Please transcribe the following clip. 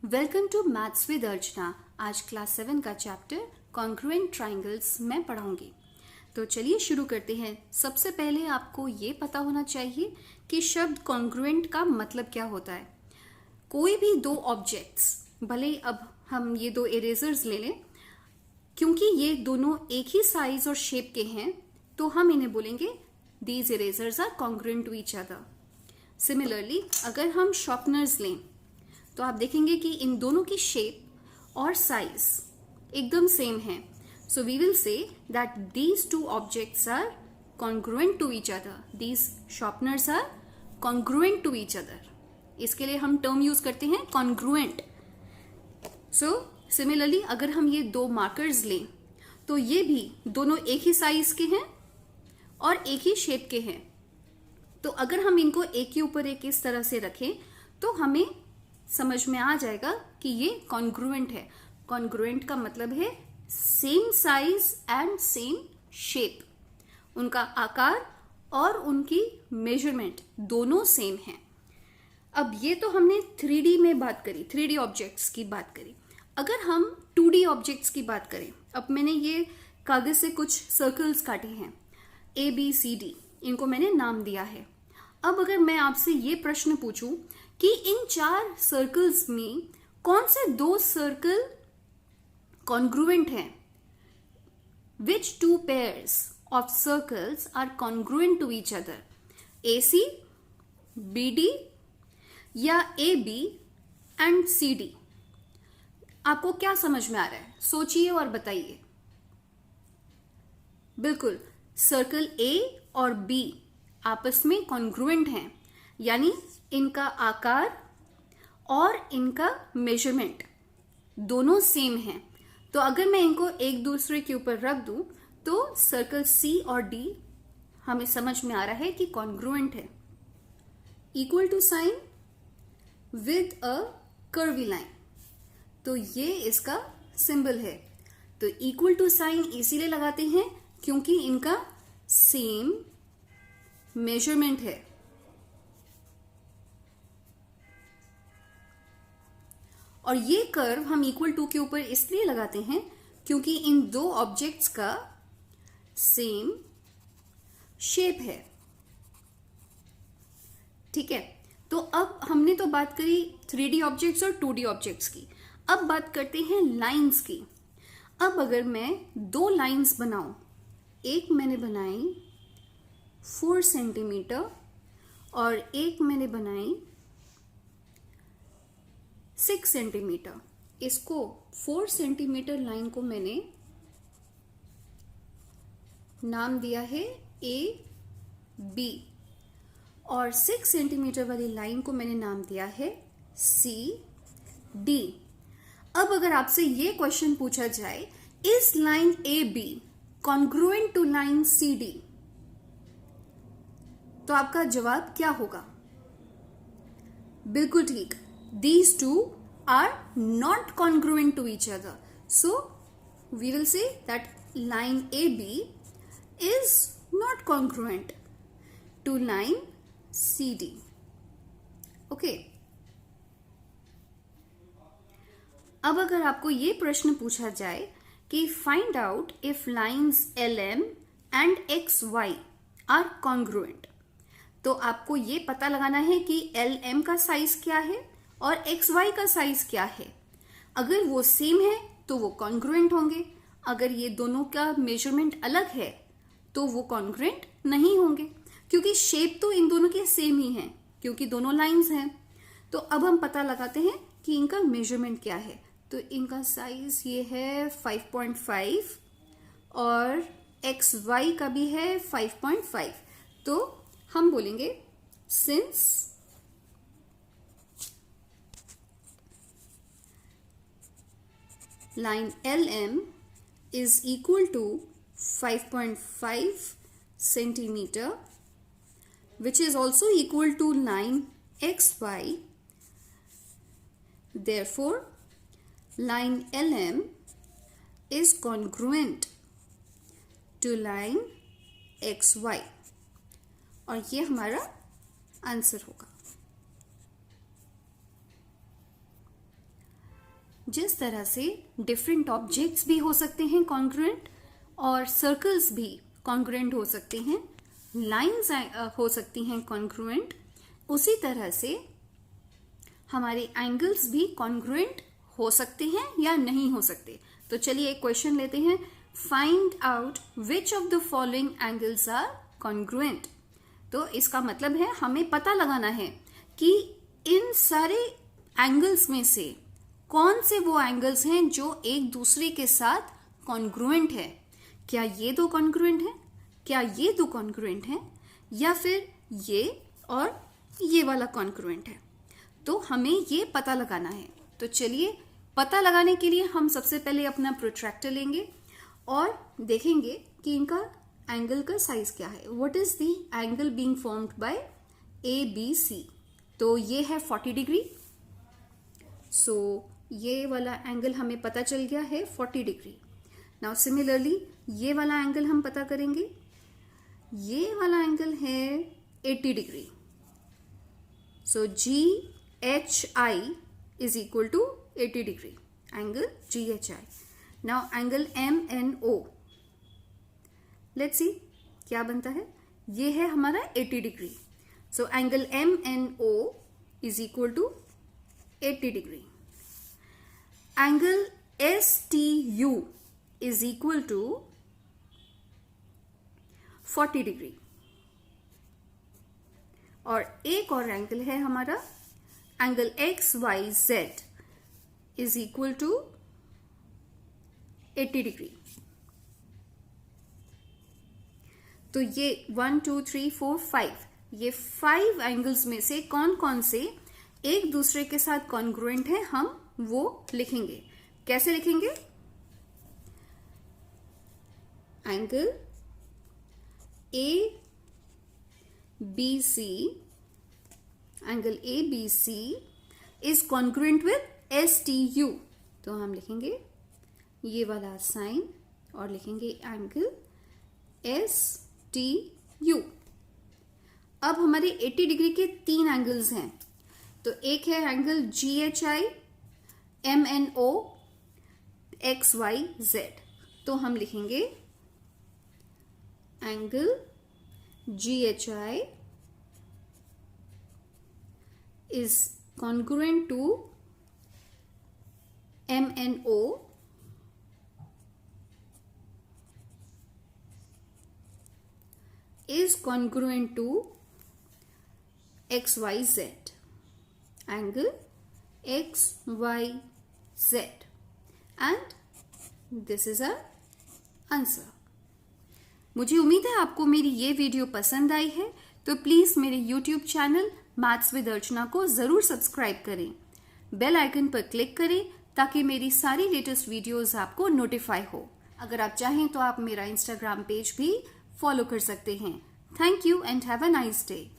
Welcome to maths with अर्चना। आज class 7 का chapter congruent triangles मैं पढ़ाऊंगी। तो चलिए शुरू करते हैं। सबसे पहले आपको ये पता होना चाहिए कि शब्द कॉन्ग्रुएंट का मतलब क्या होता है। कोई भी दो ऑब्जेक्ट्स, भले अब हम ये दो इरेजर्स ले लें, क्योंकि ये दोनों एक ही साइज और शेप के हैं तो हम इन्हें बोलेंगे these erasers are congruent to each other. Similarly अगर हम शार्पनर्स लें तो आप देखेंगे कि इन दोनों की शेप और साइज एकदम सेम है। So we will say that these two objects are congruent to each other. These sharpeners are congruent to each other. इसके लिए हम टर्म यूज करते हैं कॉन्ग्रुएंट। सो सिमिलरली अगर हम ये दो मार्कर्स लें तो ये भी दोनों एक ही साइज के हैं और एक ही शेप के हैं। तो अगर हम इनको एक के ऊपर एक इस तरह से रखें तो हमें समझ में आ जाएगा कि ये कॉन्ग्रुएंट है। कॉन्ग्रुएंट का मतलब है same size and same shape. उनका आकार और उनकी मेजरमेंट दोनों सेम है। अब ये तो हमने 3D में बात करी, 3D ऑब्जेक्ट्स की बात करी। अगर हम 2D ऑब्जेक्ट्स की बात करें, अब मैंने ये कागज से कुछ सर्कल्स काटे हैं, ABCD, इनको मैंने नाम दिया है। अब अगर मैं आपसे ये प्रश्न पूछूं कि इन 4 सर्कल्स में कौन से दो सर्कल कॉन्ग्रुएंट हैं, विच 2 pairs of circles are congruent to each other, AC, BD या AB एंड CD? आपको क्या समझ में आ रहा है? सोचिए और बताइए। बिल्कुल, सर्कल A और B आपस में कॉन्ग्रुएंट हैं, यानी इनका आकार और इनका मेजरमेंट दोनों सेम हैं। तो अगर मैं इनको एक दूसरे के ऊपर रख दूं तो सर्कल C और D हमें समझ में आ रहा है कि कॉन्ग्रुएंट है। Equal to sign with a curvy line, तो ये इसका सिंबल है। तो इक्वल टू साइन इसीलिए लगाते हैं क्योंकि इनका सेम मेजरमेंट है। और ये कर्व हम इक्वल टू के ऊपर इसलिए लगाते हैं क्योंकि इन दो ऑब्जेक्ट्स का सेम शेप है। ठीक है, तो अब हमने तो बात करी 3D ऑब्जेक्ट्स और 2D ऑब्जेक्ट्स की। अब बात करते हैं लाइंस की। अब अगर मैं दो लाइंस बनाऊं, एक मैंने बनाई 4 सेंटीमीटर और एक मैंने बनाई 6 सेंटीमीटर। इसको 4 सेंटीमीटर लाइन को मैंने नाम दिया है AB और 6 सेंटीमीटर वाली लाइन को मैंने नाम दिया है CD। अब अगर आपसे ये क्वेश्चन पूछा जाए, is line AB congruent to line CD, तो आपका जवाब क्या होगा? बिल्कुल ठीक, these two are not congruent to each other. So we will say that line AB is not congruent to line CD. Okay. अब अगर आपको ये प्रश्न पूछा जाए कि find out if lines LM and XY are congruent, तो आपको ये पता लगाना है कि LM का साइज क्या है और XY का साइज क्या है। अगर वो सेम है तो वो कॉन्ग्रुएंट होंगे। अगर ये दोनों का मेजरमेंट अलग है तो वो कॉन्ग्रुएंट नहीं होंगे, क्योंकि शेप तो इन दोनों के सेम ही है, क्योंकि दोनों लाइंस हैं। तो अब हम पता लगाते हैं कि इनका मेजरमेंट क्या है। तो इनका साइज ये है 5.5 और XY का भी है 5.5। तो हम बोलेंगे since line LM is equal to 5.5 centimeter, which is also equal to line XY, therefore line LM is congruent to line XY, और ये हमारा आंसर होगा। जिस तरह से डिफरेंट ऑब्जेक्ट्स भी हो सकते हैं कॉन्ग्रुएंट और सर्कल्स भी कॉन्ग्रुएंट हो सकते हैं, लाइंस हो सकती हैं कॉन्ग्रुएंट, उसी तरह से हमारे एंगल्स भी कॉन्ग्रुएंट हो सकते हैं या नहीं हो सकते। तो चलिए एक क्वेश्चन लेते हैं, find out which of the following angles are congruent. तो इसका मतलब है हमें पता लगाना है कि इन सारे एंगल्स में से कौन से वो एंगल्स हैं जो एक दूसरे के साथ कॉन्ग्रुएंट है। क्या ये दो कॉन्ग्रुएंट है, क्या ये दो कॉन्ग्रुएंट है, या फिर ये और ये वाला कॉन्ग्रुएंट है। तो हमें ये पता लगाना है। तो चलिए पता लगाने के लिए हम सबसे पहले अपना प्रोट्रैक्टर लेंगे और देखेंगे कि इनका एंगल का साइज क्या है। What is the angle being formed by ABC। तो ये है 40 डिग्री। सो ये वाला एंगल हमें पता चल गया है 40 डिग्री। नाउ सिमिलरली ये वाला एंगल हम पता करेंगे, ये वाला एंगल है 80 degree. So GHI is equal to 80 degree, angle GHI. Now angle MNO, let's see क्या बनता है। ये है हमारा 80 degree. So angle MNO is equal to 80 degree. Angle STU is equal to 40 degree. और एक और एंगल है हमारा angle XYZ is equal to 80 degree. तो ये 1 2 3 4 5 ये 5 एंगल्स में से कौन कौन से एक दूसरे के साथ कॉन्ग्रुएंट है हम वो लिखेंगे। कैसे लिखेंगे? Angle ABC, angle ABC is congruent with STU। तो हम लिखेंगे ये वाला साइन और लिखेंगे एंगल STU। अब हमारे 80 डिग्री के 3 एंगल्स हैं। तो एक है एंगल GHI, MNO, XYZ। तो हम लिखेंगे angle GHI is congruent to MNO is congruent to XYZ, angle XYZ, and this is our answer। मुझे उम्मीद है आपको मेरी ये वीडियो पसंद आई है। तो प्लीज मेरे YouTube चैनल मैथ्स विद अर्चना को जरूर सब्सक्राइब करें, बेल आइकन पर क्लिक करें ताकि मेरी सारी लेटेस्ट वीडियोस आपको नोटिफाई हो। अगर आप चाहें तो आप मेरा इंस्टाग्राम पेज भी फॉलो कर सकते हैं। Thank you and have a nice day.